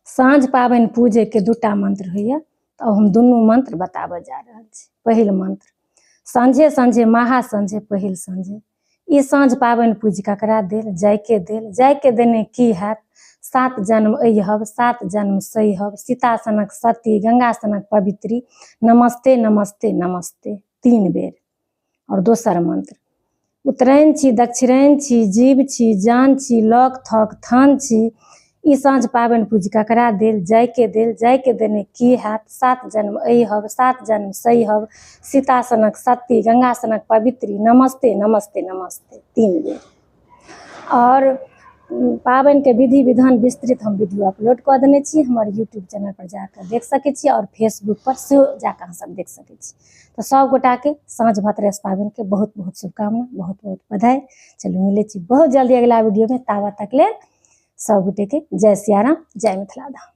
साँझ पाबनि पूजे के दूटा मंत्र होइए, तो हम दुनू मंत्र बताबऽ जा रहल छी। पहिल मंत्र, साँझे साँझे महा साँझे पहिल साँझे। ई साँझ पाबनि पूज ककरा देल? जायके देल। जायके देने की हैत? 7 जन्म अइहब 7 जन्म सहिहब, सीता सनक सती गंगा सनक पवित्री, नमस्ते नमस्ते नमस्ते 3 बेर। और दोसर मंत्र, उत्तरायण छी दक्षिणायन छी जीव छी जान छी लौक थौक थान छी। ई साँझ पाबनि पूज ककरा देल? जायके देल। जायके देने की हैत? 7 जन्म अइहब 7 जन्म सहिहब, सीता सनक सती गंगा सनक पवित्री, नमस्ते नमस्ते नमस्ते 3 बेर। और पाबनि के विधि विधान विस्तृत हम वीडियो अपलोड कऽ देने छी, हमर यूट्यूब चैनल पर जाकर देख सकै छी और फेसबुक पर सेहो जाकर अहाँ सब देख सकै छी। तो सब गोटा के साँझ भतरेस पाबनि के बहुत बहुत शुभकामना, बहुत बहुत बधाई। चलू मिलै छी बहुत जल्दी अगला वीडियो में, ताबत तक ले सब गोटे के जय सिया राम, जय मिथिला धाम।